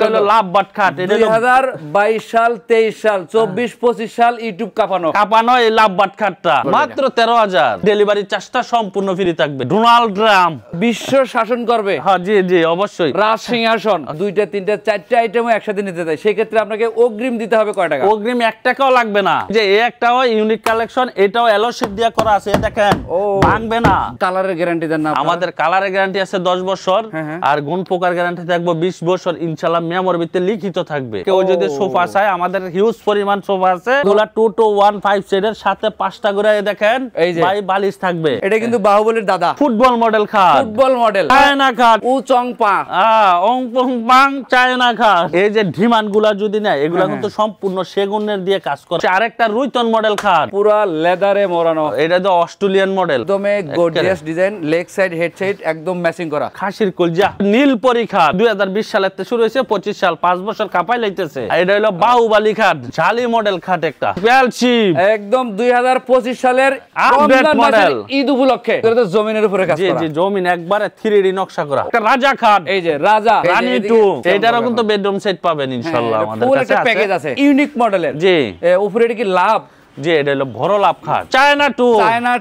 লাভ but খাট 2022 সাল 23 সাল 24 25 সাল ইউটিউব কাপানো এই লাভ বাট খাটটা মাত্র 13000 ডেলিভারি চার্জটা সম্পূর্ণ ফ্রি থাকবে। ডোনাল্ড ট্রাম্প বিশ্ব শাসন করবে। হ্যাঁ জি জি অবশ্যই। রাজ সিংহাসন দুইটা তিনটা চারটা আইটেম একসাথে নিতে চাই, সেই ক্ষেত্রে আপনাকে অগ্রিম দিতে হবে কয় টাকা? অগ্রিম 1 টাকাও লাগবে না। যে এই একটাও ইউনিক কালেকশন, এটাও এলো শীট দিয়া করা আছে, দেখেন ভাঙবে না। কালারের গ্যারান্টি দেন না? আমাদের কালারের গ্যারান্টি আছে 10 বছর, আর গুণ পোকার গ্যারান্টি থাকবে 20 বছর ইনশাআল্লাহ। মেমোর ভিতরে লিখিত থাকবে। কেউ যদি সোফা চায়, আমাদের হিউজ পরিমাণ সোফা আছে, এগুলা 2 to 1 5 সেটের সাথে 5টা করে দেখেন ভাই বালিশ থাকবে। এটা কিন্তু বাহুবলীর দাদা ফুটবল মডেল খাট, ফুটবল মডেল চায়না খাট, উ চং পা ওং পং পাং চায়না খাট। এই যে ডিমান্ডগুলা যদি না, এগুলা কিন্তু সম্পূর্ণ সেগুনের দিয়ে কাজ করে। আরেকটা রুইতন মডেল খাট, পুরো লেদারে মোড়ানো, এটা তো অস্ট্রেলিয়ান মডেল, একদম gorgeous design, leg side head side একদম ম্যাচিং করা। খাসির কলজা নীল পরীক্ষা 2020 সালেতে শুরু হয়েছে, 25 সাল 5 বছর কাপাই লাইতেছে। এটা হলো বাহুবলী খাট, ঝালি মডেল খাট, একটা বেলশিপ একদম 2025 সালের আপডেট মডেল, ঈদ উপলক্ষে। এটা তো জমিনের উপরে কাজ করা। জি জি জমিন একবারে 3D নকশা করা। একটা রাজা খাট, এই যে রাজা রানী 2, এটারও কিন্তু বেডরুম সেট পাবেন ইনশাআল্লাহ আমাদের কাছে আছে। প্যাকেজ আছে ইউনিক মডেলের। জি উপরে এটা কি লাভ? জি এটা হলো বড় লাভ খাট। চায়না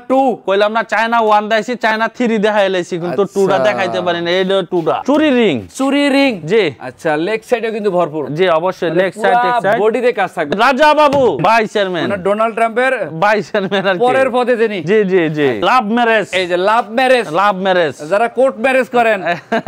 2 কইলাম না, চায়না 1 দেখাইছি, চায়না 3 দেখাই লাইছি, কিন্তু 2টা দেখাইতে পারি না। এই 2টা চুরি রিং জি। আচ্ছা লেগ সাইডে কিন্তু ভরপুর। জি অবশ্যই লেগ সাইড টেক সাইড বডিতে কাজ থাকবে। রাজা বাবু ভাইস চেয়ারম্যান, মানে ডোনাল্ড ট্রাম্পের ভাইস চেয়ারম্যান আর পরের পদে যিনি। জি জি জি লাভ ম্যারেজ, এই যে লাভ ম্যারেজ, যারা কোর্ট ম্যারেজ করেন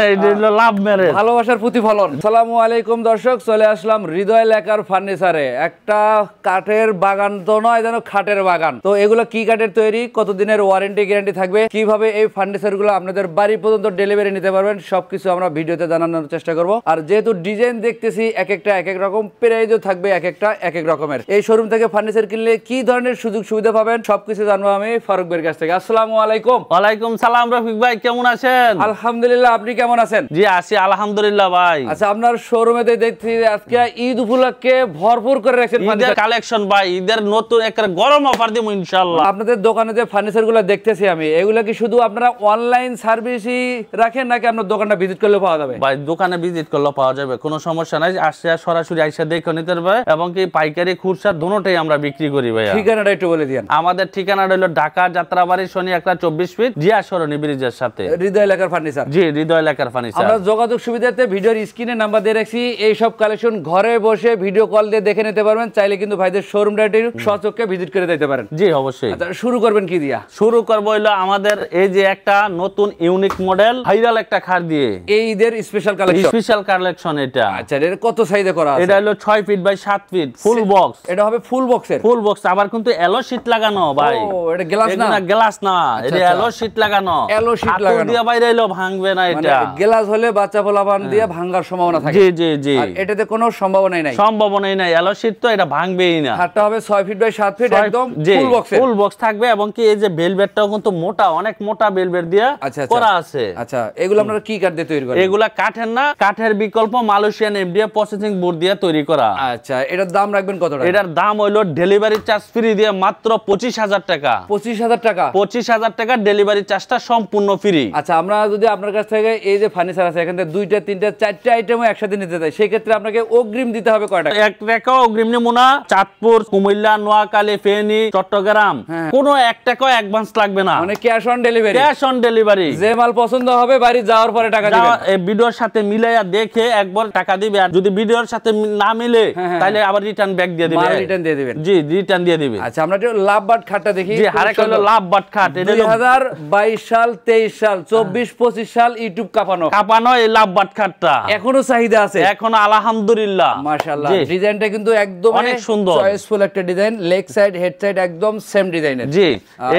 এই হলো লাভ ম্যারেজ, ভালোবাসার প্রতিফলন। আসসালামু আলাইকুম দর্শক, চলে আসলাম হৃদয় লেকার ফার্নিচারে। একটা কাঠের বাগান তো নয়, যেন খাটের বাগান। তো এগুলো কি কাঠের তৈরি, কতদিনের ওয়ারেন্টি গ্যারান্টি থাকবে, কিভাবে এই ফার্নিচার গুলো আপনাদের বাড়ি পর্যন্ত ডেলিভারি নিতে পারবেন, সবকিছু আমরা ভিডিওতে জানানোর চেষ্টা করব। আর যেহেতু ডিজাইন দেখতেছি এক একটা এক এক রকম, প্রাইসও থাকবে এক একটা এক এক রকমের। এই শোরুম থেকে ফার্নিচার কিনলে কি ধরনের সুযোগ সুবিধা পাবেন, সবকিছু জানবো আমি ফারুক ভাইয়ের কাছ থেকে। আসসালামু আলাইকুম। ওয়ালাইকুম সালাম রফিক ভাই, কেমন আছেন? আলহামদুলিল্লাহ, আপনি কেমন আছেন? জি আছি আলহামদুলিল্লাহ ভাই। আচ্ছা, আপনার শোরুমে দেখছি আজকে ঈদ উপলক্ষে ভরপুর করে রাখছেন ঈদের কালেকশন ভাই, ঈদের নতুন একটা গরম অফার দেব ইনশাআল্লাহ। আপনাদের দোকানে যে ফার্নিচার গুলো দেখতেছি আমি, এগুলা কি শুধু আপনারা অনলাইন সার্ভিসই রাখেন, নাকি আপনার দোকানটা ভিজিট করলে পাওয়া যাবে? ভাই দোকানে ভিজিট করলে পাওয়া যাবে, কোনো সমস্যা নাই। আসে সরাসরি আইসা দেখে নিতে পারবে, এবং কি পাইকারি খুচরা দুটোটাই আমরা বিক্রি করি ভাই। ঠিকানাটা একটু বলে দিন। আমাদের ঠিকানাটা হলো ঢাকা যাত্রাবাড়ি শনি একটা 24 ফিট জিয়া সরণি ব্রিজের সাথে, হৃদয় লেকার ফার্নিচার। জি হৃদয় লেকার ফার্নিচার। আমরা যোগাযোগ সুবিধাতে ভিডিওর স্ক্রিনে নাম্বার দিয়ে রাখছি, এই সব কালেকশন ঘরে বসে ভিডিও কল দিয়ে দেখে নিতে পারবেন। চাইলে কিন্তু ভাইদের শোরুমটা সচক্ষে ভিজিট করে দিতে পারেন। জি অবশ্যই। শুরু করবেন কি দিয়া? শুরু করবো হইলো আমাদের এই যে একটা নতুন ইউনিক মডেল ভাইরাল একটা খাট দিয়ে, এই ঈদের স্পেশাল কালেকশন এটা। আচ্ছা, এটা কত সাইজে করা আছে? এটা হলো 6 feet by 7 feet full box. এটা হবে ফুল বক্স, আবার কিন্তু এলো শীট লাগানো ভাই। ও এটা গ্লাস না, এটা এলো শীট লাগানো। দিয়ে বাইরে এলো ভাঙবে না। এটা গ্লাস হলে বাচ্চা পোলাপান দিয়ে ভাঙার সম্ভাবনা থাকে। জি জি জি, আর এটাতে কোনো সম্ভাবনাই নাই। এলো শীট তো এটা ভাঙবেই না। খাটটা হবে 6 ফিট বাই 7 ফিট একদম ফুল বক্স থাকবে, এবং কি এই যে ভেলভেটটাও কিন্তু মোটা, অনেক মোটা ভেলভেট দিয়ে করা আছে। আচ্ছা, এগুলো আপনারা কি কাঠ দিয়ে তৈরি করেন? এগুলা কাঠের না, কাঠের বিকল্প মালয়েশিয়ান এফডিএ প্রসেসিং বোর্ড দিয়ে তৈরি করা। আচ্ছা, এটার দাম রাখবেন কত টাকা? এটার দাম হইলো ডেলিভারি চার্জ ফ্রি দিয়ে মাত্র 25000 টাকা। 25000 টাকা ডেলিভারি চার্জটা সম্পূর্ণ ফ্রি। আচ্ছা, আমরা যদি আপনার কাছ থেকে এই যে ফার্নিচার আছে, এখান থেকে 2টা 3টা 4টা আইটেম একসাথে নিতে চাই, সেই ক্ষেত্রে আপনাকে অগ্রিম দিতে হবে কয় টাকা? 1 টাকা অগ্রিম নিমুনা। চাঁদপুর, কুমিল্লা, নোয়াখালী, ফেনী, চট্টগ্রাম কোনো 1 টাকা অ্যাডভান্স লাগবে না, মানে ক্যাশ অন ডেলিভারি। যে মাল পছন্দ হবে বাড়ি যাওয়ার পরে টাকা দিবেন। এই ভিডিওর সাথে মিলাইয়া দেখে একবার টাকা দিবে, আর যদি ভিডিওর সাথে না মিলে তাহলে আবার রিটার্ন ব্যাক দিয়ে দিবেন। জি রিটার্ন দিয়ে দিবেন। আচ্ছা, আমরা একটু লাভ বাট খাটটা দেখি। জি আরেকটা হলো লাভ বাট খাট। 2022 সাল 23 সাল 24 25 সাল ইউটিউব কাপানো এই লাভ বাট খাটটা এখনো চাহিদা আছে, এখনো আলহামদুলিল্লাহ মাশাআল্লাহ। ডিজাইনটা কিন্তু একদম অনেক সুন্দর, চয়েসফুল একটা design. Leg side head side একদম সেম ডিজাইনের। জি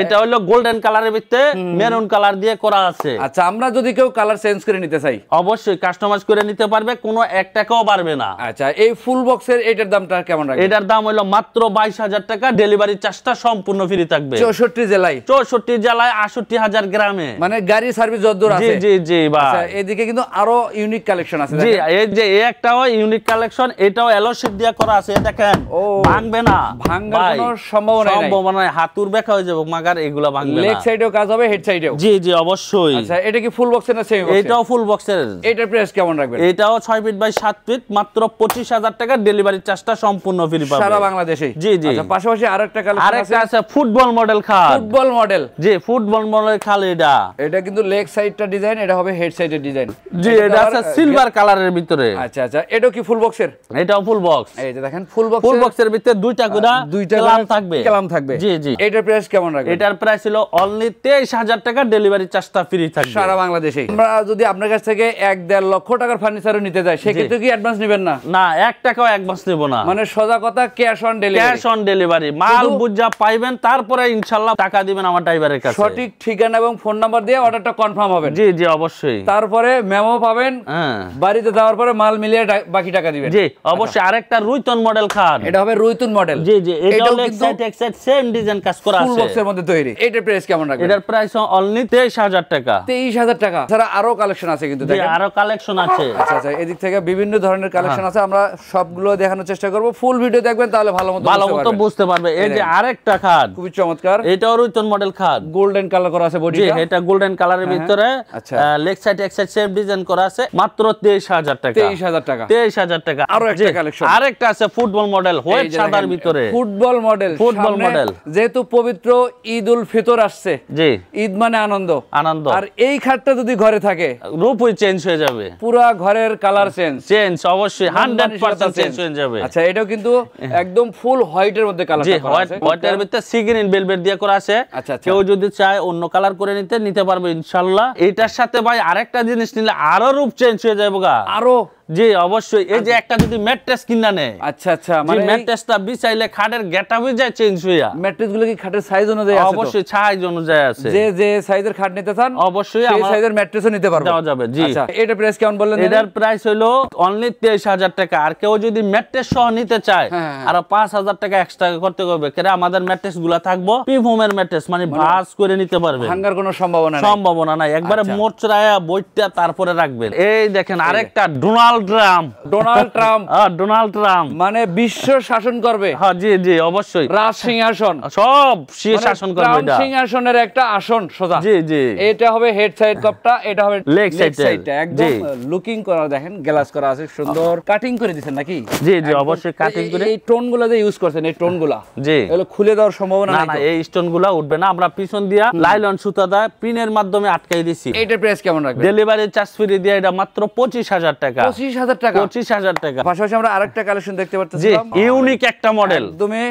এটা হলো গোল্ডেন কালারের ভিতরে মেরুন কালার দিয়ে করা আছে। আচ্ছা, আমরা যদি কেউ কালার চেঞ্জ করে নিতে চাই, অবশ্যই কাস্টমাইজ করে নিতে পারবে, কোনো 1 টাকাও পারবে না। আচ্ছা, এই ফুল বক্সের এটার দামটা কেমন রাখবেন? এটার দাম হলো মাত্র 22000 টাকা, ডেলিভারি চার্জটা সম্পূর্ণ ফ্রি থাকবে। 64 জেলায় 68000 গ্রামে, মানে গাড়ি সার্ভিস যতদূর আছে। জি জি ভাই। আচ্ছা, এদিকে কিন্তু আরো ইউনিক কালেকশন আছে। জি এই যে এই একটাও ইউনিক কালেকশন, এটাও এলো শীট দিয়ে করা আছে, দেখেন ভাঙবে না কোনো সম্ভাবনা নাই। সম্ভাবনা নাই, হাতুর বেঁকা হয়ে যাবে, মাগার এগুলা ভাঙবে না। লেগ সাইডেও কাজ হবে, হেড সাইডেও? জি জি অবশ্যই। আচ্ছা, এটা কি ফুল বক্সের না সেমি বক্স? এটাও ফুল বক্সের। এটার প্রাইস কেমন রাখবেন? এটাও 6 ফিট বাই 7 ফিট, মাত্র 25,000 টাকা, ডেলিভারি চার্জটা সম্পূর্ণ ফ্রি পাবেন সারা বাংলাদেশে। জি জি। আচ্ছা, পাশাপাশি আরেকটা কালেকশন আছে, আরেকটা আছে ফুটবল মডেল খাট। Football model? জি, ফুটবল মডেল খাট। এটা কিন্তু লেগ সাইডটা ডিজাইন, এটা হবে হেড সাইডের ডিজাইন। জি, এটা আছে সিলভার কালারের ভিতরে। আচ্ছা আচ্ছা, এটাও কি ফুল বক্সের? এটাও ফুল বক্স। এই যে দেখেন ফুল বক্স, ফুল বক্সের ভিতরে দুইটা কালাম থাকবে। কালাম থাকবে। জি জি। এটার প্রাইস কেমন রাখবেন? এটার প্রাইস হলো অনলি 23,000 টাকা, ডেলিভারি চার্জটা ফ্রি থাকবে সারা বাংলাদেশে। আমরা যদি আপনার কাছ থেকে 1.5 লক্ষ টাকার ফার্নিচারও নিতে যাই, সেক্ষেত্রে কি অ্যাডভান্স নেবেন না? না, 1 টাকাও অ্যাডভান্স নেব না। মানে সোজা কথা, cash on delivery. Cash on delivery, মাল বুঝা পাইবেন, তারপরে ইনশাআল্লাহ টাকা দিবেন আমার ড্রাইভারের কাছে। সঠিক ঠিকানা এবং ফোন নাম্বার দিয়ে অর্ডারটা কনফার্ম হবে। জি জি অবশ্যই। তারপরে মেমো পাবেন, হ্যাঁ, বাড়িতে যাওয়ার পরে মাল মিলিয়ে বাকি টাকা দিবেন। জি অবশ্যই। আরেকটা রুইতন মডেল খাট। এটা হবে রুইতুন মডেল। জি জি, এটাও কিন্তু লেগ সাইড এক সাইড সেম ডিজাইন কাজ করা ফুল আছে, বক্সের মধ্যে তৈরি। এটার প্রাইস কেমন রাখবেন? এটার প্রাইস অনলি 23,000 টাকা। 23,000 টাকা। এছাড়া আরো কালেকশন আছে কিন্তু, জি, দেখেন আরো কালেকশন আছে। আচ্ছা আচ্ছা, এদিক থেকে বিভিন্ন ধরনের কালেকশন আছে, আমরা সবগুলো দেখানোর চেষ্টা করব। ফুল ভিডিও দেখবেন, তাহলে ভালো মতো বুঝতে পারবে। এই যে আরেকটা খাট, খুবই চমৎকার। এটাও রুইতন মডেল খাট, গোল্ডেন কালার করা আছে বডিটা। জি, এটা গোল্ডেন কালারের ভিতরে। আচ্ছা, লেগ সাইড এক সাইড সেম ডিজাইন করা আছে, মাত্র 23,000 টাকা। 23,000 টাকা। 23,000 টাকা। আরো একটা কালেকশন, আরেকটা আছে ফুটবল মডেল, হোয়াইট সাদার ভিতরে। Football model, football model. যেহেতু পবিত্র ঈদ উল ফিতর আসছে, জি, ঈদ মানে আনন্দ। আনন্দ। আর এই খাটটা যদি ঘরে থাকে, রূপই চেঞ্জ হয়ে যাবে, পুরা ঘরের কালার চেঞ্জ অবশ্যই 100% চেঞ্জ হয়ে যাবে। আচ্ছা, এটাও কিন্তু একদম ফুল হোয়াইটের মধ্যে কালার জি, করা আছে। হোয়াইটের ভিতরে সি গ্রিন ভেলভেট দিয়ে করা আছে। আচ্ছা, কেউ যদি চায় অন্য কালার করে নিতে পারবে ইনশাআল্লাহ। এটার সাথে ভাই আরেকটা জিনিস নিলে আরো রূপ চেঞ্জ হয়ে যাবে গা। আরো? জি অবশ্যই। এই যে একটা যদি ম্যাট্রেস কিনা নেয়, আচ্ছা আচ্ছা, মানে ম্যাট্রেসটা বিছাইলে খাটের গেটআপই যায় চেঞ্জ হইয়া। ম্যাট্রেস গুলো কি খাটের সাইজ অনুযায়ী আছে? অবশ্যই সাইজ অনুযায়ী আছে। যে সাইজের খাট নিতে চান, অবশ্যই সেই সাইজের ম্যাট্রেসও নিতে পারবে, দেওয়া যাবে। জি। আচ্ছা, এটা প্রাইস কেমন বললেন? এটার প্রাইস হলো অনলি 23,000 টাকা। আর কেউ যদি ম্যাট্রেস সহ নিতে চায়, আর 5,000 টাকা এক্সট্রা করতে হবে। কেন আমাদের ম্যাট্রেস গুলা থাকবো প্রিমিয়ামের ম্যাট্রেস, মানে ভাঁজ করে নিতে পারবে, ভাঙার কোনো সম্ভাবনা নাই। একবারে মোচড়ায়া বইটা তারপরে রাখবেন। এই দেখেন আরেকটা ডোনাল্ড ট্রাম্প। ডোনাল্ড ট্রাম্প মানে বিশ্ব শাসন করবে। হ্যাঁ জি জি অবশ্যই, রাজ সিংহাসন সব শাসন করবে। এটা সিংহাসনের একটা আসন সোজা। জি জি। এটা হবে হেড সাইড কাপটা, এটা হবে লেগ সাইডটা। একদম লুকিং করা, দেখেন গ্লাস করা আছে, সুন্দর কাটিং করে দিবেন নাকি? জি জি অবশ্যই কাটিং করে। এই টোনগুলো যে ইউজ করছেন, এই টোনগুলো জি এগুলো খুলে দেওয়ার সম্ভাবনা নাই? না, এই স্টোনগুলো উঠবে না। আমরা পিছন দিয়া লাইলন সুতা দা পিনের মাধ্যমে আটকাই দিছি। এটার প্রাইস কেমন রাখবেন? ডেলিভারি চার্জ ফ্রি দিয়ে এটা মাত্র 25,000 টাকা। 25,000 টাকা? 25,000 টাকা। পাশাপাশি আমরা আরেকটা কালেকশন দেখতে পাচ্ছি, জি, ইউনিক একটা মডেল, একদমই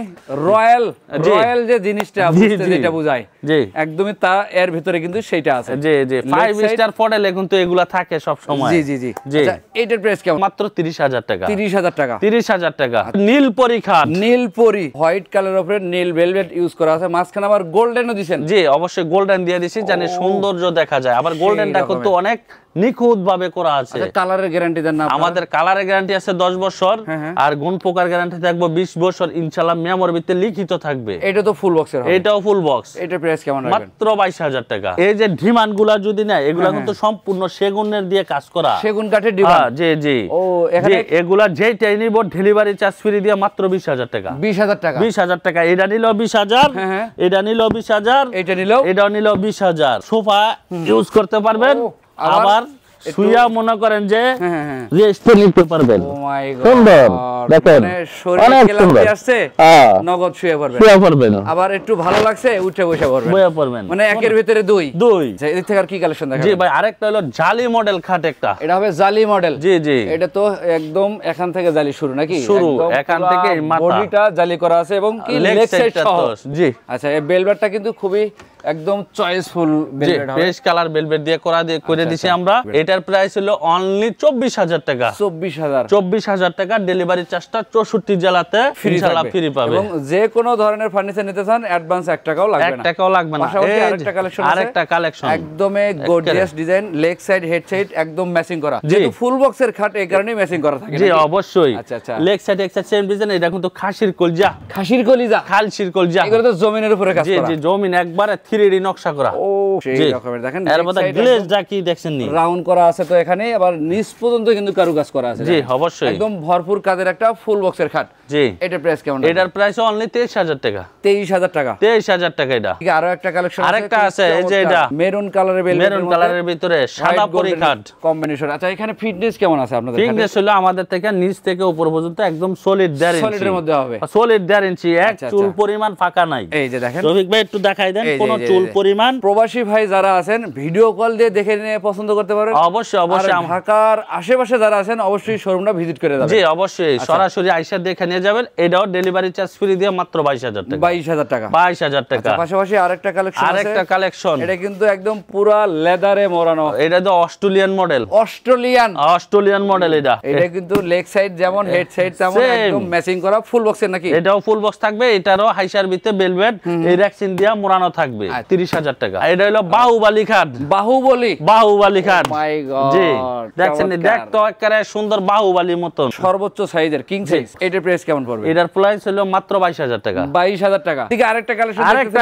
রয়্যাল যে জিনিসটা বুঝতে যেটা বোঝায়, জি একদমই তা এর ভিতরে কিন্তু সেটা আছে। জি জি, 5 স্টার মডেল এখন তো এগুলা থাকে সব সময়। জি জি জি। আচ্ছা, এটার প্রাইস কেমন? মাত্র 30,000 টাকা। 30,000 টাকা। 30,000 টাকা। নীলপরি খাট, নীলপরি হোয়াইট কালারের উপরে নীল ভেলভেট ইউজ করা আছে, মাঝখানে আবার গোল্ডেনও দিবেন। জি অবশ্যই গোল্ডেন দিয়ে দিছি, জানি সৌন্দর্য দেখা যায়। আবার গোল্ডেনটা কিন্তু অনেক নিখুঁত ভাবে করা আছে। কালারের গ্যারান্টি দেন না? আমাদের কালারের গ্যারান্টি আছে 10 বছর, আর গুণ পোকার গ্যারান্টি থাকবে 20 বছর ইনশাআল্লাহ, মেমোর ভিতরে লিখিত থাকবে। এটা তো ফুল বক্সের হবে? এটাও ফুল বক্স। এটার প্রাইস কেমন রাখবেন? মাত্র 22,000 টাকা। এই যে ডিমান্ডগুলা যদি না, এগুলা কিন্তু সম্পূর্ণ সেগুনের দিয়ে কাজ করা, সেগুন কাঠের ডিমান্ড। জি জি। ও, এখানে এগুলা যেটাই নিব ডেলিভারি চার্জ ফ্রি দিয়ে মাত্র 20,000 টাকা। 20,000 টাকা? 20,000 টাকা। এটা নিল 20,000, এটা নিল 20,000, এটাও নিল 20,000। সোফা ইউজ করতে পারবেন, আবার শুইয়া মনে করেন যে রেস্ট নিতে পারবেন। ও মাই গড, সুন্দর দেখেন, শরীরে ক্লান্তি আসছে, নগদ শুয়ে পড়বেন। আবার একটু ভালো লাগছে, উঠে বসে পড়বেন। মানে একের ভিতরে দুই। এদিক থেকে আর কি কালেকশন দেখাবেন? জি ভাই, আরেকটা হলো জালি মডেল খাট একটা। এটা হবে জালি মডেল? জি জি। এটা তো একদম এখান থেকে জালি শুরু নাকি? শুরু এখান থেকে, বডিটা জালি করা আছে এবং কি লেগ সাইড সহ। জি। আচ্ছা, এই বেলভেটটা কিন্তু খুবই একদম চয়েসফুল বেলভেট হবে, বেশ কালার বেলভেট দিয়ে করে দিছি আমরা। এটার প্রাইস হলো অনলি 24,000 টাকা। 24,000 টাকা। ডেলিভারি চার্জটা 64 জেলাতে ইনশাআল্লাহ ফ্রি পাবে। এবং যে কোনো ধরনের ফার্নিচার নিতে চান অ্যাডভান্স 1 টাকাও লাগবে না। 1 টাকাও লাগবে না। পাশাপাশি আরেকটা কালেকশন একদমই gorgeous design, leg side head side একদম ম্যাচিং করা। যেহেতু ফুল বক্সের খাট, এই কারণেই ম্যাচিং করা থাকে। জি অবশ্যই। আচ্ছা আচ্ছা, লেগ সাইড এক সাইড সেম ডিজাইন। এটা কিন্তু খাসির কলজা, খালসির কলিজা। এগুলো তো জমিনের উপরে কাজ করা। জি জি, জমিন একবারে 3D নকশা করা। ও সেই রকমের দেখেন, এর মধ্যে গ্লেজটা কি দেখছেন নি, রাউন্ড করা আছে তো এখানে, আবার নিচ পর্যন্ত কিন্তু কারুকাজ করা আছে। জি অবশ্যই, একদম ভরপুর কাজের একটা ফুল বক্সের খাট। জি এটার প্রাইস কেমন? এটার প্রাইস অনলি 23000 টাকা। 23000 টাকা। 23000 টাকা। এটা ঠিক আরো একটা কালেকশন আছে, আরেকটা আছে এই যে এটা মেরুন কালারের বেল, মেরুন কালারের ভিতরে সাদা পরি খাট কম্বিনেশন। আচ্ছা এখানে ফিটনেস কেমন আছে আপনাদের? ফিটনেস হলো আমাদের থেকে নিচ থেকে উপর পর্যন্ত একদম সলিড 1.5 ইঞ্চি, সলিডের মধ্যে হবে, সলিড 1.5 ইঞ্চি, এক চুল পরিমাণ ফাঁকা নাই। এই যে দেখেন, রফিক ভাই একটু দেখাই দেন কোন চুল পরিমাণ। প্রবাসী ভাই যারা আছেন ভিডিও কল দিয়ে দেখে নিয়ে পছন্দ করতে পারেন। অবশ্যই অবশ্যই, ঢাকার আশেপাশে যারা আছেন অবশ্যই শোরুমটা ভিজিট করে যাবেন। জি অবশ্যই, সরাসরি আইসা দেখে নিয়ে যাবেন। এটাও ডেলিভারি চার্জ ফ্রি দিয়ে মাত্র 22000 টাকা। 22000 টাকা। 22000 টাকা। পাশাপাশি আরেকটা কালেকশন আছে, আরেকটা কালেকশন, এটা কিন্তু একদম পুরা লেদারে মোড়ানো। এটা তো অস্ট্রেলিয়ান মডেল, অস্ট্রেলিয়ান মডেল। এটা কিন্তু লেগ সাইড যেমন হেড সাইড তেমন একদম ম্যাচিং করা ফুল বক্সের নাকি? এটাও ফুল বক্স থাকবে, এটারও হাইসার ভিতরে বেলভেট এই রেক্সিন দিয়া মোড়ানো থাকবে। 30000 টাকা। এটা হলো বাহুবলী খাট। বাহুবলী খাট, মাই গড, জি দেখছেন, দেখতো একেবারে সুন্দর বাহুবলীর মতন, সর্বোচ্চ সাইজের কিং সাইজ। এটার প্রাইস কেমন পড়বে? এটার প্রাইস হলো মাত্র 22000 টাকা। 22000 টাকা। ঠিক আরেকটা কালেকশন, আরেকটা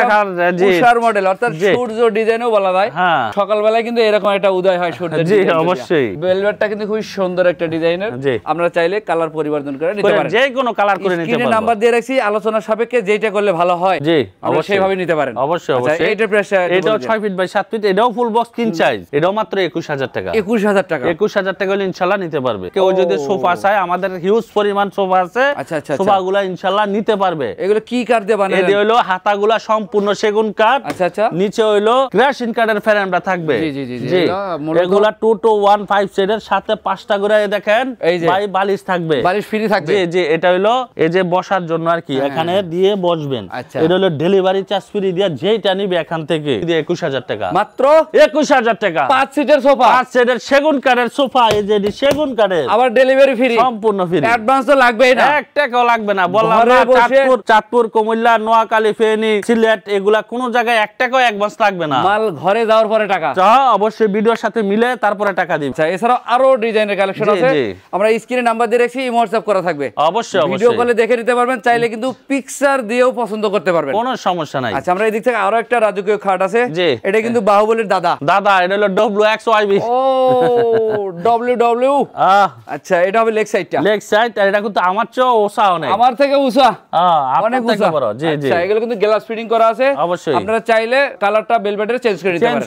জি উষার মডেল, অর্থাৎ সূর্য ডিজাইনও বলা যায়। হ্যাঁ, সকালবেলায় কিন্তু এরকম একটা উদয় হয় সূর্যের। জি অবশ্যই, ভেলভেটটা কিন্তু খুব সুন্দর একটা ডিজাইনের। আপনারা চাইলে কালার পরিবর্তন করে নিতে পারেন, যে কোনো কালার করে নিতে পারেন। নাম্বার দিয়ে রাখছি, আলোচনার সাপেক্ষে যেটা করলে ভালো হয় জি অবশ্যই সেইভাবে নিতে পারেন। অবশ্যই অবশ্যই। এইটার প্রাইস, এটাও 6 ফিট বাই 7 ফিট, এটাও ফুল বক্স কিং সাইজ, এটাও মাত্র 21000 টাকা। 21000 টাকা। 21000 টাকা হলে ইনশাআল্লাহ নিতে পারবে। কেউ যদি সোফা চায়, আমাদের হিউজ পরিমাণ সোফা আছে, সোফাগুলো ইনশাআল্লাহ নিতে পারবে। এগুলো কি কাঠ দিয়ে বানানো? এটা হলো হাতাগুলা সম্পূর্ণ সেগুন কাঠ। আচ্ছা আচ্ছা। নিচে হলো গ্রাসিন কাঠের ফ্রেমটা থাকবে। জি জি জি। এগুলা 2 to 1 5 সেটের সাথে 5টা করে দেখেন ভাই বালিশ থাকবে, বালিশ ফ্রি থাকবে। জি জি, এটা হলো এই যে বসার জন্য আর কি, এখানে দিয়ে বসবেন। এটা হলো ডেলিভারি চার্জ ফ্রি দিয়ে যেটা নিবে এখান থেকে 21000 টাকা। মাত্র 21000 টাকা। 5 সিটের সোফা, 5 সেটের সেগুন কাঠের সোফা, এই যে সেগুন কাঠের, আবার ডেলিভারি ফ্রি, সম্পূর্ণ ফ্রি। অ্যাডভান্স তো লাগবেই না, 1 টাকাও লাগবে না। বললাম না, চাঁদপুর, কুমিল্লা, নোয়াখালী, ফেনী, সিলেট, এগুলা কোন জায়গায় 1 টাকাও অ্যাডভান্স লাগবে না। মাল ঘরে যাওয়ার পরে টাকা। অবশ্যই ভিডিওর সাথে মিলে তারপরে টাকা দিবেন। আচ্ছা, এছাড়াও আরো ডিজাইনের কালেকশন আছে, আমরা স্ক্রিনে নাম্বার দিয়ে রাখছি, ইমো হোয়াটসঅ্যাপ করা থাকবে। অবশ্যই অবশ্যই, ভিডিও কলে দেখে নিতে পারবেন, চাইলে কিন্তু পিকচার দিয়েও পছন্দ করতে পারবেন, কোনো সমস্যা নাই। আচ্ছা, আমরা এই দিক থেকে আরো একটা রাজকীয় খাট আছে, জি এটা কিন্তু বাহুবলীর দাদা। এটা হলো WXYB। ও WW। আচ্ছা, এটা হবে লেগ সাইডটা, লেগ সাইড। আর এটা কিন্তু আমার চেয়ে ওসা অনেক, আমার থেকে উঁচা, অনেক উঁচা বড়। জি জি, আচ্ছা, এগুলো কিন্তু গ্লাস ফিটিং করা আছে। অবশ্যই আপনারা চাইলে কালারটা বেলভেটের চেঞ্জ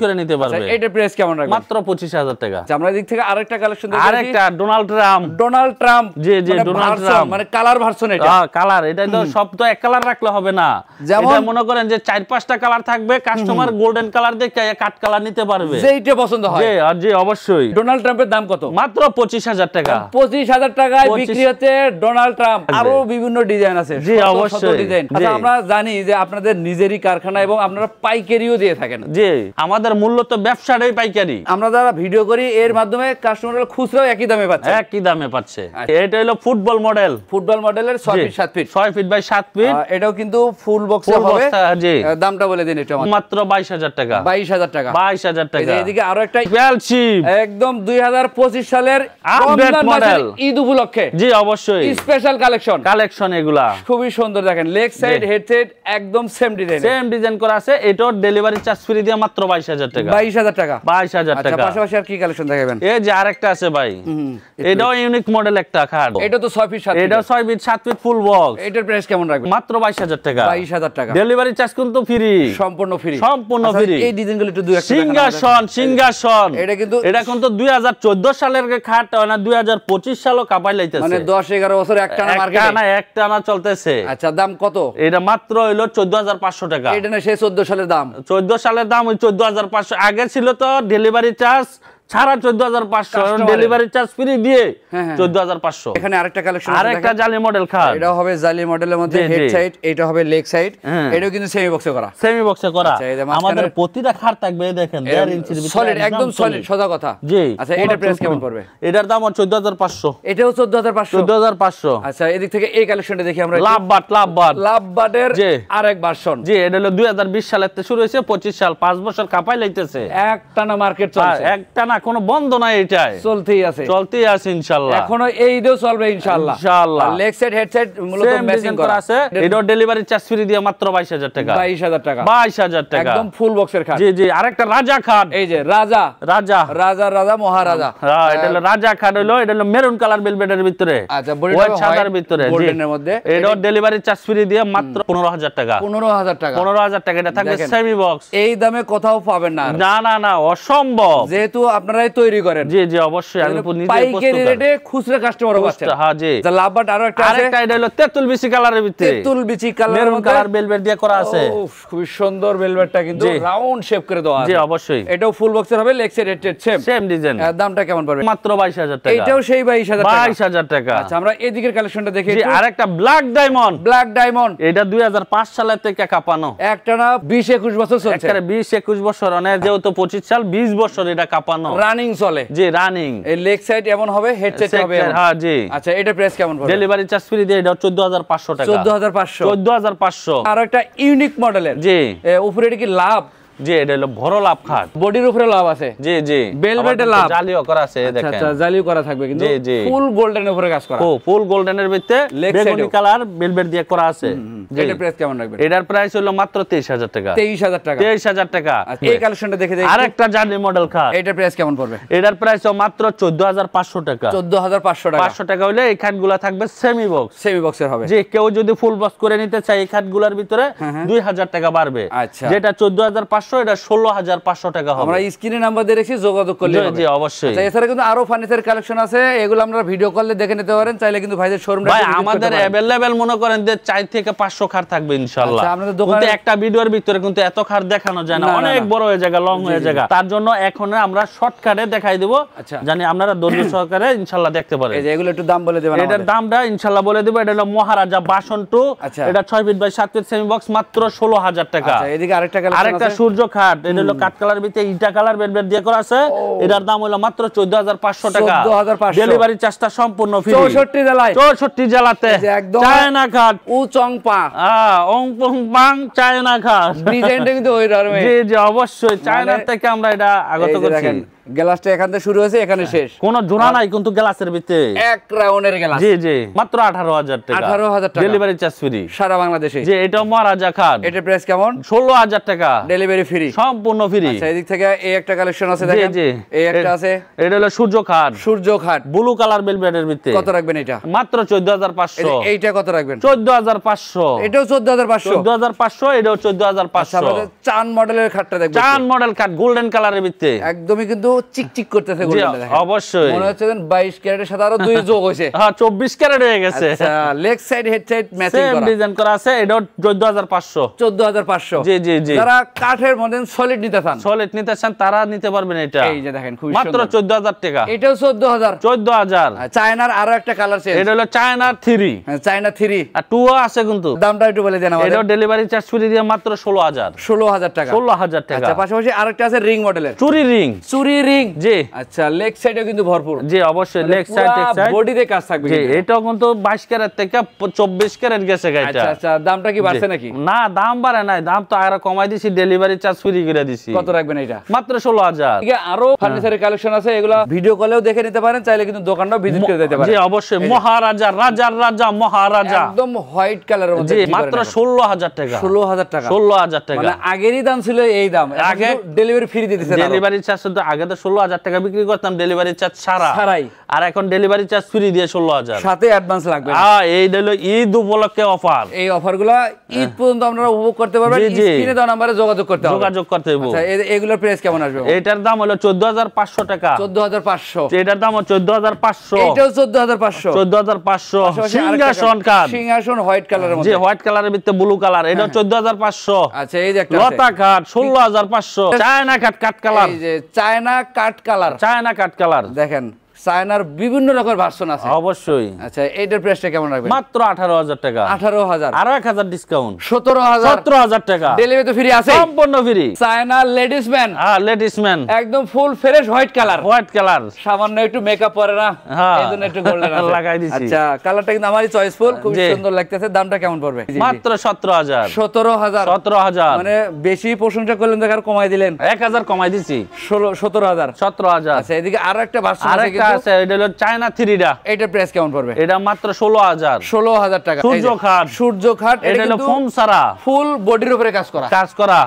করে নিতে পারবেন। আচ্ছা, এটার প্রাইস কেমন রাখবেন? মাত্র 25000 টাকা। আচ্ছা, আমরা এই দিক থেকে আরেকটা কালেকশন দেখি, আরেকটা ডোনাল্ড ট্রাম্প। জি জি, ডোনাল্ড ট্রাম্প, মানে কালার ভার্সন। এটা কালার, এটা তো সব তো এক কালার রাখলে হবে না। যেমন মনে করেন যে 4-5টা কালার থাকবে, কাস্টমার গোল্ডেন কালার দেখে কাট কালার নিতে পারবে, যেইটা পছন্দ হয়। জি জি অবশ্যই। ডোনাল্ড ট্রাম্পের দাম কত? মাত্র 25000 টাকা। 25000 টাকায় বিক্রি হচ্ছে ডোনাল্ড ট্রাম্প। আরো বিভিন্ন ডিজাইন আছে, জি অবশ্যই ডিজাইন। আচ্ছা, আমরা জানি যে আপনাদের নিজেরই কারখানা এবং আপনারা পাইকারিও দিয়ে থাকেন। জি, আমাদের মূল্য তো ব্যবসাটাই পাইকারি। আমরা যারা ভিডিও করি এর মাধ্যমে কাস্টমাররা খুচরাও একই দামে পাচ্ছে, এটা হলো ফুটবল মডেলের 6 feet 7 feet, 6 feet by 7 feet. এটাও কিন্তু ফুল বক্সে হবে। জি, দামটা বলে দিন। এটা মাত্র 22000 টাকা। 22000 টাকা। 22000 টাকা। এদিকে আরো একটা বেলশিপ, একদম 2025 সালের আপডেট মডেল, ঈদ উপলক্ষে। জি অবশ্যই, স্পেশাল কালেকশন এগুলা খুবই সুন্দর। দেখেন লেগ সাইড হেড সাইড একদম সেম ডিজাইন করা আছে। এটাও ডেলিভারি চার্জ ফ্রি দিয়ে মাত্র 22000 টাকা। 22000 টাকা। 22000 টাকা। পাশাপাশি আর কি কালেকশন দেখাবেন? এই যে আরেকটা আছে ভাই, এটাও ইউনিক মডেল একটা খাট। এটা তো 6 ফিট 7 ফিট। এটাও 6 ফিট 7 ফিট ফুল বক্স। এটার প্রাইস কেমন রাখবেন? মাত্র 22000 টাকা। 22000 টাকা। ডেলিভারি চার্জ কিন্তু ফ্রি, সম্পূর্ণ ফ্রি। এই ডিজাইনগুলো একটু দুই একটা সিংহাসন। এটা কিন্তু 2014 সালের খাট, না 2025 সালও কাপাই লাইতেছে, মানে 10-11 বছর একটানা মার্কেটে একটানা চলতেছে। আচ্ছা, দাম কত? এটা মাত্র হইলো 14500 টাকা। এটা না সেই 14 সালের দাম? 14 সালের দাম ওই 14500। আগে ছিল তো ডেলিভারি চার্জ ছাড়া 14500, ডেলিভারি চার্জ ফ্রি দিয়ে 14500। এখানে আরেকটা কালেকশন, আরেকটা জালি মডেল খাট। এটা হবে জালি মডেলের মধ্যে হেড সাইড, এটা হবে লেগ সাইড। এটাও কিন্তু সেমি বক্সে করা। আমাদের প্রতিটা খাট থাকবে দেখেন 1.5 ইঞ্চির ভিতরে, সলিড, একদম সলিড, সোজা কথা। জি। আচ্ছা, এটার প্রাইস কেমন পড়বে? এটার দাম 14500। এটাও 14500। 14500। আচ্ছা, এদিক থেকে এই কালেকশনটা দেখি আমরা। লাভবাটের আরেক ভার্সন। জি, এটা হলো 2020 সালের থেকে শুরু হয়েছে, 25 সাল, 5 বছর কাপাই লাইতেছে। একটানা মার্কেট চলছে, একটানা কোনো বন্ধ নাই, এটাই চলতেই আছে ইনশাআল্লাহ। এখনো এই ঈদেও চলবে ইনশাআল্লাহ। লেগ সাইড হেড সাইড মূলত ম্যাচিং করা আছে। এটা ডেলিভারি চার্জ ফ্রি দিয়ে মাত্র 22000 টাকা। 22000 টাকা, 22000 টাকা একদম ফুল বক্সের খাট। জি জি। আরেকটা রাজা খাট, এই যে রাজা রাজা রাজা রাজা মহারাজা। হ্যাঁ, এটা হলো রাজা খাট, হলো এটা হলো মেরুন কালার ভেলভেটের ভিতরে, আচ্ছা বডিটা সাদার ভিতরে, জি গোল্ডেনের মধ্যে। এটা ডেলিভারি চার্জ ফ্রি দিয়ে মাত্র 15000 টাকা। 15000 টাকা, 15000 টাকা। এটা থাকবে সেমি বক্স। এই দামে কোথাও পাবেন না। না না না, অসম্ভব, যেহেতু আপনারাই তৈরি করেন। জি জি অবশ্যই, আমি নিজে পাইকারি রেটে খুচরা কাস্টমারও পাচ্ছেন। হ্যাঁ জি। যা লাভবাট আরো একটা আছে, আরেকটা এটা হলো তেঁতুল বিচি কালারের ভিতরে, তেঁতুল বিচি কালার, মেরুন কালার ভেলভেট দিয়ে করা আছে। খুব সুন্দর ভেলভেটটা, কিন্তু রাউন্ড শেপ করে দেওয়া আছে। জি অবশ্যই। এটাও ফুল বক্সের হবে, leg side head side same design. দামটা কেমন পড়বে? মাত্র 22000 টাকা। এটাও সেই 22000 টাকা। 22000 টাকা। আচ্ছা, আমরা এদিকের কালেকশনটা দেখি। জি, আরেকটা ব্ল্যাক ডায়মন্ড। ব্ল্যাক ডায়মন্ড, এটা 2005 সাল থেকে কাঁপানো, একটানা 20-21 বছর চলছে। একবারে 20-21 বছর, অনেক যেহেতু 25 সাল 20 বছর এটা কাঁপানো, রানিং চলে। জি রানিং। এই লেগ সাইড এমন হবে, হেড সাইড হবে এমন। হ্যাঁ জি। আচ্ছা, এটা প্রাইস কেমন পড়বে? ডেলিভারি চার্জ ফ্রি দিয়ে এটা 14500 টাকা। 14500। 14500। আর একটা ইউনিক মডেলের, জি উপরে এটা কি লাভ? জি, এটা হলো বড় লাভ খাট, বডির উপরে লাভ আছে। জি জি। ভেলভেটে লাভ, জালিও করা আছে, দেখেন। আচ্ছা, জালিও করা থাকবে, কিন্তু জি জি। ফুল গোল্ডেনের উপরে কাজ করা। ও ফুল গোল্ডেনের ভিতরে বেগুনি কালার ভেলভেট দিয়ে করা আছে। এটা প্রাইস কেমন রাখবেন? এটার প্রাইস হলো মাত্র 23000 টাকা। 23000 টাকা। 23000 টাকা। এই কালেকশনটা দেখে দেখি। আরেকটা জালি মডেল খাট, এটার প্রাইস কেমন পড়বে? এটার প্রাইস মাত্র 14500 টাকা। 14500 টাকা। 500 টাকা হলে এই খাটগুলা থাকবে সেমি বক্স। সেমি বক্সের হবে। যে কেউ যদি ফুল বক্স করে নিতে চায় এই খাটগুলোর ভিতরে 2000 টাকা বাড়বে। আচ্ছা, যেটা 14500, এটা 16500 টাকা হবে। আমরা স্ক্রিনে নাম্বার দিয়ে রেখেছি, যোগাযোগ করলে হবে। জি অবশ্যই। আচ্ছা, এছাড়া কিন্তু আরো ফার্নিচার কালেকশন আছে, এগুলো আমরা ভিডিও কলে দেখে নিতে পারেন। চাইলে কিন্তু ভাইদের শোরুমটা ভাই আমাদের अवेलेबल মনে করেন যে 4 থেকে 500 খাট থাকবে ইনশাআল্লাহ। আচ্ছা, আপনাদের দোকানে কিন্তু একটা ভিডিওর ভিতরে কিন্তু এত খাট দেখানো যায় না, অনেক বড় হয়ে যায়, লং হয়ে যায়। তার জন্য এখন আমরা শর্টকাটে দেখাই দেব, জানি আপনারা ধৈর্য সহকারে ইনশাআল্লাহ দেখতে পারেন। এই যে এগুলো একটু দাম বলে দেবেন। এটার দামটা ইনশাআল্লাহ বলে দেব। এটা হলো মহারাজা বাসন 2, এটা 6 feet by 7 feet semi box, মাত্র 16000 টাকা। আচ্ছা, এদিকে আরেকটা কালেকশন আছে, আরেকটা সূর্য খাট, এটা হলো কাট কালার ভিতরে ইটা কালার ভেলভেট দিয়ে করা আছে। এটার দাম হলো মাত্র 14500 টাকা। 14500। ডেলিভারি চার্জটা সম্পূর্ণ ফ্রি। 64 জেলায়, 64 জেলাতে। একদম চায়না খাট, উচংপা ওং পং পাং চায়না খাট। ডিজাইনটা কিন্তু ওই রকমই। জি জি অবশ্যই, চায়না থেকে আমরা এটা আগত করছি। গ্লাসটা এখান থেকে শুরু হয়েছে, এখানে শেষ। কোনো জোড়া নাই কিন্তু গ্লাসের ভিতরে, এক রাউন্ডের গ্লাস। জি জি, মাত্র 18000 টাকা। 18000 টাকা ডেলিভারি চার্জ ফ্রি সারা বাংলাদেশে। জি, এটা মহারাজা খাট, এটার প্রাইস কেমন? 16000 টাকা। ডেলিভারি ফ্রি, সম্পূর্ণ ফ্রি। আচ্ছা, এদিক থেকে এই একটা কালেকশন আছে, দেখেন। জি জি, এই একটা আছে, এটা হলো সূর্য খাট, সূর্য খাট, ব্লু কালার ভেলভেটের ভিতরে। কত রাখবেন এটা? মাত্র 14500। এইটা কত রাখবেন? 14500। এটাও 14500। 14500, এটাও 14500। আমাদের চান মডেলের খাটটা দেখবেন, চান মডেল খাট গোল্ডেন কালারের ভিতরে, একদমই কিন্তু চিকচিক করতেছে গোল্ডেন। অবশ্যই মনে হচ্ছে 22 ক্যারেটের সাথে আরো 2 যোগ হয়েছে। হ্যাঁ, 24 ক্যারেট হয়ে গেছে। আচ্ছা, leg side head side matching same করা, ডিজাইন করা আছে। এটাও 14500। 14500। জি জি জি। যারা কাঠের মধ্যে সলিড নিতে চান, সলিড নিতে চান, তারা নিতে পারবেন এটা। এই যে দেখেন, খুব মাত্র 14000 টাকা। এটাও 14000। 14000। চায়নার আরো একটা কালার চেঞ্জ, এটা হলো চায়না 3, চায়না 3 আর 2 আছে কিন্তু। দামটা একটু বলে দেন আমাদের। এটাও ডেলিভারি চার্জ ফ্রি দিয়ে মাত্র 16000। 16000 টাকা। 16000 টাকা। আচ্ছা, পাশাপাশি আরেকটা আছে রিং মডেলের, চুরি রিং। চুরি রিং, জি। আচ্ছা, লেগ সাইডে কিন্তু ভরপুর। জি অবশ্যই, লেগ সাইড টেক সাইড বডিতে কাজ থাকবে। জি, এটাও কিন্তু 22 ক্যারেট থেকে 24 ক্যারেট গেছে গাইটা। আচ্ছা আচ্ছা, দামটা কি বাড়ছে নাকি? না, দাম বাড়ে নাই, দাম তো আরো কমাই দিছি, ডেলিভারি চার্জ ফ্রি করে দিছি। কত রাখবেন এটা? মাত্র 16000। ঠিক আছে, আরো ফার্নিচারের কালেকশন আছে, এগুলা ভিডিও কলেও দেখে নিতে পারেন, চাইলে কিন্তু দোকানটাও ভিজিট করে যেতে পারেন। জি অবশ্যই, মহারাজা, রাজার রাজা মহারাজা, একদম হোয়াইট কালারের মধ্যে। জি, মাত্র 16000 টাকা। 16000 টাকা। 16000 টাকা। মানে আগেরই দাম ছিল এই দাম, আগে ডেলিভারি ফ্রি দিতেছে। ডেলিভারি চার্জ তো আগে তো 16000 টাকা বিক্রি করতাম, ডেলিভারি চার্জ ছাড়াই, আর এখন ডেলিভারি চার্জ ফ্রি দিয়ে 16000, সাথে অ্যাডভান্স লাগবে। এই হলো ঈদ উপলক্ষে অফার। এই অফারগুলো ঈদ পর্যন্ত আপনারা উপভোগ করতে পারবেন। স্ক্রিনে দেওয়া নম্বরে যোগাযোগ করতে হবে। আচ্ছা, এগুলোর প্রাইস কেমন আসবে? এটার দাম হলো 14500 টাকা। 14500। এটার দাম হলো 14500। এটাও 14500। 14500। সিংহাসন কাঠ, সিংহাসন হোয়াইট কালারের মধ্যে। জি, হোয়াইট কালারের ভিতরে ব্লু কালার, এটা 14500। আচ্ছা, এই যে একটা লতা কাঠ 16500। চায়না কাঠ কাট কালার, এই যে চায়না কাট কালার, চায়না কাট কালার দেখেন চায়নার বিভিন্ন রকমের ভার্সন আছে অবশ্যই। আচ্ছা এটার প্রাইসটা কেমন রাখবেন? মাত্র 18,000 টাকা। 18,000 আরো 1,000 ডিসকাউন্ট, 17,000 17,000 টাকা। ডেলিভারি তো ফ্রি আছে? সম্পূর্ণ ফ্রি। চায়না লেডিস ম্যান, হ্যাঁ লেডিস ম্যান, একদম full fresh white colour. White colour, সামান্য একটু মেকআপ পরে না, হ্যাঁ এইজন্য একটু গোল্ডেন লাগাই দিছি। আচ্ছা কালারটা কিন্তু আমারই চয়েসফুল, খুব সুন্দর লাগতেছে। দামটা কেমন পড়বে? মাত্র 17,000। 17,000 17,000 মানে বেশি প্রশংসা করলেন দেখার কমাই দিলেন। 1,000 কমাই দিছি, 17,000। 17,000। আচ্ছা এদিকে আরো একটা ভার্সন আছে আরেকটা কিন্তু, আছে, এটা হলো চায়না 3ডা। এটার প্রাইস কেমন পড়বে? এটা মাত্র 16,000। 16,000 টাকা। সূর্য খাট, সূর্য খাট, এটা হলো কিন্তু ফোম সারা, ফুল বডির উপরে কাজ করা। কাজ করা।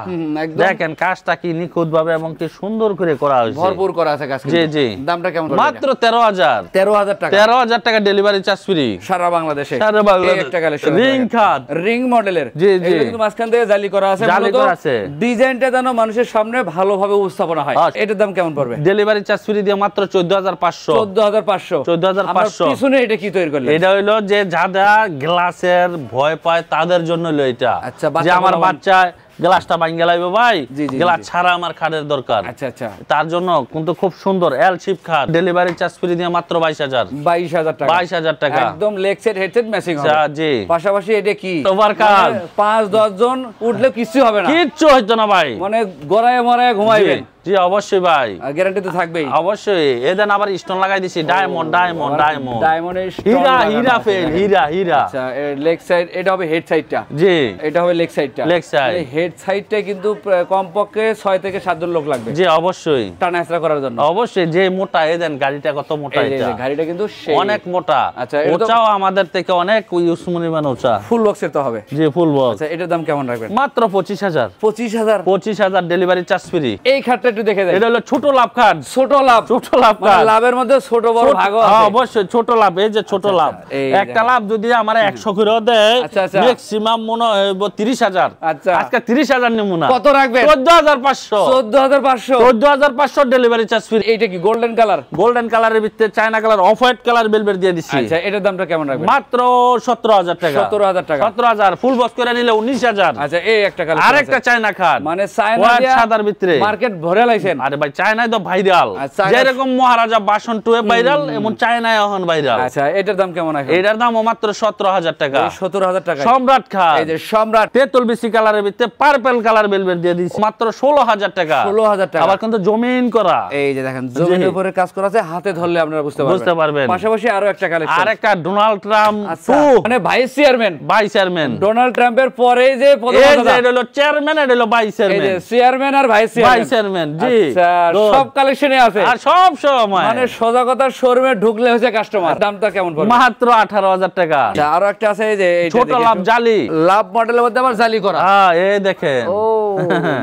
একদম দেখেন কাজটা কি নিখুঁত ভাবে এবং কি সুন্দর করে করা হয়েছে, ভরপুর করা আছে কাজ। জি জি। দামটা কেমন পড়বে? মাত্র 13,000। 13,000 টাকা। 13,000 টাকা ডেলিভারি চার্জ ফ্রি সারা বাংলাদেশে। সারা বাংলাদেশে। এই একটা কালেকশন রিং খাট, রিং মডেলের। জি জি। এগুলো কিন্তু মাঝখান থেকে জালি করা আছে, জালি করা আছে। ডিজাইনটা যেন মানুষের সামনে ভালোভাবে উপস্থাপনা হয়। আচ্ছা। এটার দাম কেমন পড়বে? ডেলিভারি চার্জ ফ্রি দিয়ে মাত্র 14,500। 14,500। 14,500। আমার পিছনে এটা কি তৈরি করলেন? এটা হইলো যে যারা গ্লাসের ভয় পায় তাদের জন্য হলো এটা। আচ্ছা, যে আমার বাচ্চা গ্লাসটা ভাঙে লাইবে ভাই, জি, জি, গ্লাস জি। ছাড়া আমার খাটের দরকার। আচ্ছা আচ্ছা। তার জন্য কিন্তু খুব সুন্দর এল শিপ খাট, ডেলিভারি চার্জ ফ্রি দিয়ে মাত্র 22,000। 22,000 টাকা। 22,000 টাকা। একদম লেগ সেট হেডসেট ম্যাচিং হবে। জি। পাশাপাশি এটা কি ওভার কাট। 5-10 জন উঠলে কিছু হবে না, কিচ্ছু হইতো না ভাই, মানে গড়ায় মরায় ঘুমাইবেন। জি অবশ্যই ভাই, গ্যারান্টি তো থাকবেই। অবশ্যই। এদেন আবার স্টোন লাগাই দিছি, ডায়মন্ড ডায়মন্ড ডায়মন্ড, ডায়মন্ডের হীরা হীরা ফেল, হীরা হীরা। আচ্ছা এর লেগ সাইড এটা হবে হেড সাইডটা, জি এটা হবে লেগ সাইডটা। Leg side. হেড সাইডটা কিন্তু কমপক্ষে 6 থেকে 7 জন লোক লাগবে জি অবশ্যই, টানা হেঁচড়া করার জন্য। অবশ্যই। যে মোটা এদেন গাড়িটা কত মোটা, এই যে এটা গাড়িটা কিন্তু সেই অনেক মোটা। আচ্ছা, এটা তো- ওচাও আমাদের থেকে অনেক উসমানিমান ওচা। ফুল বক্সের তো হবে। জি ফুল বক্স। আচ্ছা এটার দাম কেমন রাখবেন? মাত্র 25,000। 25,000। 25,000 ডেলিভারি চার্জ ফ্রি। এই খাটটা একটু দেখে দেন। এটা হলো ছোট লাভ খাট, ছোট লাভ। ছোট লাভ মানে খাট। লাভের মধ্যে ছোট বড় ভাগও হ্যাঁ, আছে। অবশ্যই ছোট লাভ। এই যে ছোট লাভ, এই একটা লাভ যদি আমার 100 করে দেয়, আচ্ছা, আচ্ছা। ম্যাক্সিমাম মনে হয় 30,000। আচ্ছা। আজকে 30,000 নেবো না। কত রাখবেন? 14,500। 14,500। 14,500 ডেলিভারি চার্জ ফ্রি। এইটা কি গোল্ডেন কালার? গোল্ডেন কালারের ভিতরে China colour, off white colour velvet দিয়ে দিচ্ছি। আচ্ছা এটার দামটা কেমন রাখবেন? মাত্র 17,000 টাকা। 17,000 টাকা। 17,000 ফুল বক্স করে নিলে 19,000। আচ্ছা এই একটা কালার আরেকটা চায়না খাট, মানে চায়না হোয়াইট দিয়া সাদার ভিতরে মার্কেট ভরে লাইছেন। আরে ভাই চায়নায় তো ভাইরাল, আচ্ছা, যেরকম মহারাজা বাসন 2 এ ভাইরাল, এমন চায়নায় এখন ভাইরাল। আচ্ছা এটার দাম কেমন রাখবেন? এটার দাম মাত্র 17,000 টাকা। 17,000 টাকা। সম্রাট খাট, এই যে সম্রাট তেতুল বিসি কালারের ভিতরে পার্পল কালার বেলবেট দিয়ে দিচ্ছি মাত্র 16,000 টাকা। 16,000 টাকা। আবার কিন্তু জমিন করা। এই যে দেখেন জমির উপরে কাজ করা আছে, হাতে ধরলে আপনারা বুঝতে পারবেন। পাশাপাশি আরো একটা কালেকশন। আরেকটা ডোনাল্ড ট্রাম্প আচ্ছা মানে vice chairman, vice chairman. Donald ট্রাম্পের পরে যে এই যে পদমর্যাদা, এটা হলো চেয়ারম্যান, এটা হলো ভাইস এই যে চেয়ারম্যান। চেয়ারম্যান আর ভাইস ভাইস চেয়ারম্যান, জি। আচ্ছা Good. সব কালেকশনে আছে আর সব সময় মানে সোজা কথা শোরুমে ঢুকলে হচ্ছে কাস্টমার। দামটা কেমন পড়বে? মাত্র 18,000 টাকা। আচ্ছা আরো একটা আছে এই যে এইটা ছোট দেখি লাভ একটু। জালি, লাভ মডেলের মধ্যে আবার জালি করা। হ্যাঁ এই দেখেন ও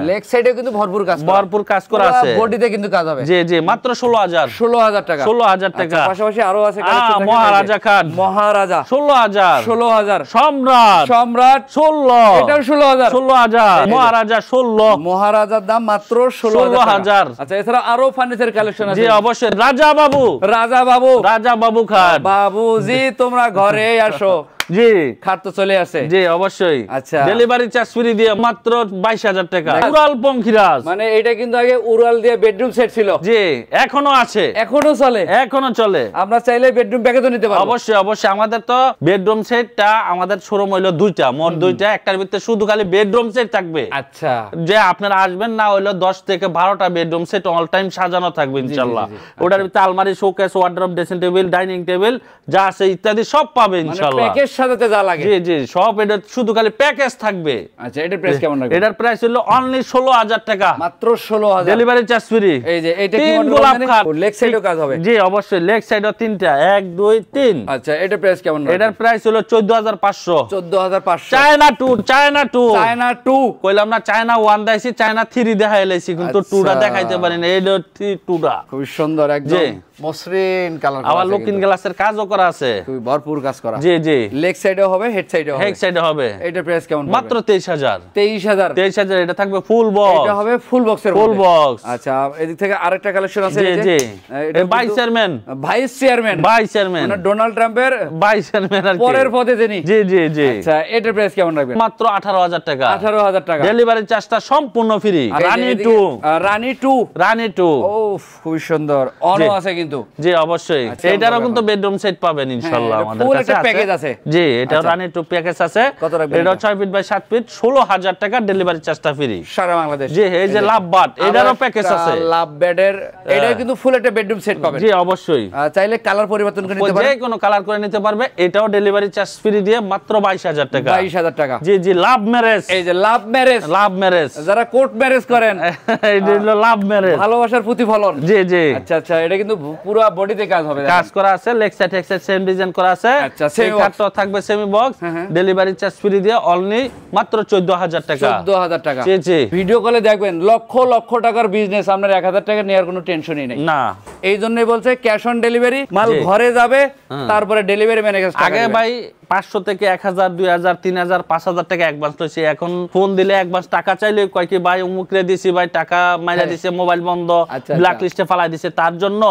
লেগ সাইডে কিন্তু ভরপুর কাজ করা। ভরপুর কাজ করা আছে। বডিতে কিন্তু কাজ হবে। জি জি মাত্র 16,000। 16,000 টাকা। 16,000 আচ্ছা, টাকা। পাশাপাশি আরো আছে কালেকশন দেখেন। মহারাজা খাট, মহারাজা 16,000। 16,000। সম্রাট সম্রাট 16। এটাও 16,000। 16,000। মহারাজা 16। মহারাজার দাম মাত্র 16,000 টাকা। আচ্ছা এছাড়া আরো ফার্নিচার কালেকশন আছে। জি অবশ্যই। রাজা বাবু, রাজা বাবু, রাজা বাবু খাট। বাবুজি তোমরা ঘরে আসো। জি খাট তো চলে আসে। জি অবশ্যই। আচ্ছা। ডেলিভারি চার্জ ফ্রি দিয়ে মাত্র 22,000 টাকা। উড়াল পঙ্খিরাজ, মানে এটা কিন্তু আগে উড়াল দিয়ে বেডরুম সেট ছিল, জি এখনো আছে, এখনো চলে, এখনো চলে। আমরা চাইলে বেডরুম প্যাকেজও নিতে পারবো। অবশ্যই অবশ্যই। আমাদের তো বেডরুম সেটটা আমাদের শোরুম হইলো দুইটা, মোট দুইটা। একটার ভিতরে শুধু খালি বেডরুম সেট থাকবে। আচ্ছা যে আপনারা আসবেন না হইলো 10 থেকে 12টা বেডরুম সেট অল টাইম সাজানো থাকবে ইনশাআল্লাহ। জি। ওটার ভিতরে আলমারি, showcase, wardrobe, dressing table, dining table যা আছে ইত্যাদি সব পাবে মানে ইনশাআল্লাহ। প্যাকেজ সাজাতে যা লাগে। জি জি সব। এটা শুধু খালি প্যাকেজ থাকবে। আচ্ছা এটার প্রাইস কেমন রাখবেন? এটার প্রাইস হলো অনলি 16,000 টাকা। মাত্র 16,000। Delivery charge free. এই যে এটা কি তিন মডেল? গোলাপ খাট। লেগ সাইডেও কাজ হবে। জি অবশ্যই। লেগ সাইডও 3টা, 1 2 3। আচ্ছা এটার প্রাইস কেমন? এটার প্রাইস হলো 14,500। 14,500। চায়না 2, চায়না 2, চায়না 2 কইলাম না চায়না 1 দেখাইছি, চায়না 3 দেখাই লাইছি, কিন্তু 2টা দেখাইতে পারি না। এইটা 2টা খুব সুন্দর একদম জি। মসৃণ কালার। আবার লুকিং গ্লাসের কাজও করা আছে। খুব ভরপুর কাজ করা। জি জি। লেগ সাইডেও হবে, হেড সাইডেও হবে। হেড সাইডে হবে। এটা প্রাইস কেমন? মাত্র 23000। 23000। এটা থাকবে ফুল বক্স। এটা হবে ফুল বক্সের ফুল বক্স। আচ্ছা, এদিক থেকে আরেকটা কালেকশন আছে। জি জি, এটা vice chairman. Vice chairman. Vice chairman মানে ডোনাল্ড ট্রাম্পের ভাইস চেয়ারম্যান আর কি। পরের পদে তিনি। জি জি জি। আচ্ছা, এটার প্রাইস কেমন রাখবেন? মাত্র 18000 টাকা। 18000 টাকা। ডেলিভারি চার্জটা সম্পূর্ণ ফ্রি। রানী 2। রানী 2। ও খুব সুন্দর। অনও আছে কিন্তু। জি অবশ্যই। এটারও কিন্তু বেডরুম সেট পাবেন ইনশাআল্লাহ আমাদের কাছে। ফুল একটা প্যাকেজ আছে। জি, এটা রানী 2 প্যাকেজ আছে। কত রাখবেন? এটা 6 ফিট বাই 7 ফিট, 16000 টাকা ডেলিভারি চার্জটা ফ্রি সারা বাংলাদেশ। জি, এই যে লাভ বাট, এটারও প্যাকেজ আছে। লাভ বেডের এটা কিন্তু ফুল একটা বেডরুম সেট পাবেন। জি অবশ্যই। চাইলে কালার পরিবর্তন করে নিতে পারবেন। যে কোনো কালার করে নিতে পারবে। এটাও ডেলিভারি চার্জ ফ্রি দিয়ে মাত্র 22000 টাকা। 22000 টাকা। জি জি, লাভ ম্যারেজ। এই যে লাভ ম্যারেজ। লাভ ম্যারেজ, যারা কোর্ট ম্যারেজ করেন, এটা হলো লাভ ম্যারেজ। ভালোবাসার প্রতিফলন। জি জি। আচ্ছা আচ্ছা, এটা কিন্তু পুরো বডিতে কাজ হবে। কাজ করা আছে, leg side head side same design করা আছে। আচ্ছা, সেমি বক্স থাকবে, semi box. Delivery charge free দিয়ে অনলি মাত্র 14000 টাকা। 14000 টাকা। জি জি। ভিডিও কলে দেখবেন লক্ষ লক্ষ টাকার বিজনেস, আপনার 1000 টাকা নেওয়ার কোনো টেনশনই নেই। না, এই জন্যই বলছে ক্যাশ অন ডেলিভারি। মাল ঘরে যাবে, তারপরে ডেলিভারি ম্যানের কাছে আগে ভাই 500 থেকে 1000 2000 3000 5000 টাকা অ্যাডভান্স লইছি। এখন ফোন দিলে অ্যাডভান্স টাকা চাইলে কয় কি ভাই অমুকরে দিছি, ভাই টাকা মাইরা দিছে, মোবাইল বন্ধ, ব্ল্যাক লিস্টে ফালাই দিছে। তার জন্য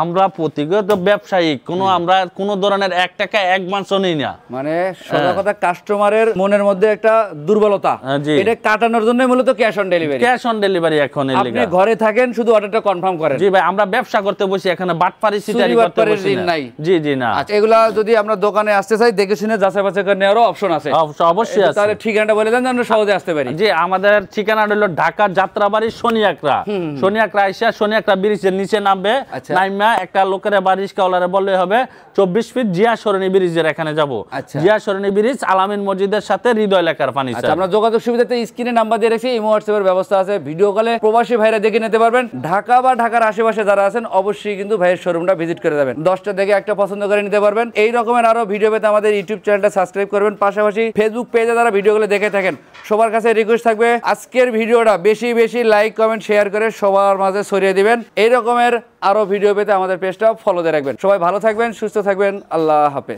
আমরা প্রতিগত ব্যবসায়িক আমরা কোনো ধরনের 1 টাকা অ্যাডভান্সও নেই না। মানে সোজা কথা, কাস্টমারের মনের মধ্যে একটা দুর্বলতা, এটা কাটানোর জন্য মূলত cash on delivery. Cash on delivery এখন এর আপনি ঘরে থাকেন, শুধু অর্ডারটা কনফার্ম করেন। জি ভাই, আমরা ব্যবসা করতে বসি, এখানে বাটপারি সিটারি করতে বসি না। জি জি না। আচ্ছা, এগুলা যদি আমরা দোকানে আসতে চাই, দেখে শুনে যাচাই বাছাই করে নেওয়ারও অপশন আছে। অবশ্যই আছে। তাহলে ঠিকানাটা বলে দেন, আমরা সহজে আসতে পারি। জি, আমাদের ঠিকানা হলো ঢাকা যাত্রাবাড়ি শনিয়াকড়া। শনিয়াকড়া আইসা শনিয়াকড়া ব্রিজের নিচে নামবে। নাইমা একটা লোকের বাড়ি রিস্কাওয়ালারে বললে হবে 24 ফিট জিয়া সরণি ব্রিজের এখানে যাব। জিয়া সরণি ব্রিজ, আলামিন মসজিদের সাথে হৃদয় লেখার ফার্নিচার। আমরা যোগাযোগ সুবিধাতে স্ক্রিনে নাম্বার দিয়ে রেখেছি, ইমো হোয়াটসঅ্যাপের ব্যবস্থা আছে। ভিডিও কলে প্রবাসী ভাইরা দেখে নিতে পারবেন। ঢাকা বা ঢাকার আশেপাশে যারা আছেন, অবশ্যই কিন্তু ভাইয়ের শোরুমটা ভিজিট করে যাবেন। 10টা দেখে একটা পছন্দ করে নিতে পারবেন। এই রকমের আরো ভিডিও পেতে আমাদের ইউটিউব চ্যানেলটা সাবস্ক্রাইব করবেন। পাশাপাশি ফেসবুক পেজে যারা ভিডিওগুলো দেখে থাকেন, সবার কাছে রিকোয়েস্ট থাকবে আজকের ভিডিওটা বেশি বেশি লাইক কমেন্ট শেয়ার করে সবার মাঝে ছড়িয়ে দিবেন। এই রকমের আরো ভিডিও পেতে আমাদের পেজটা ফলো দিয়ে রাখবেন। সবাই ভালো থাকবেন, সুস্থ থাকবেন। আল্লাহ হাফেজ।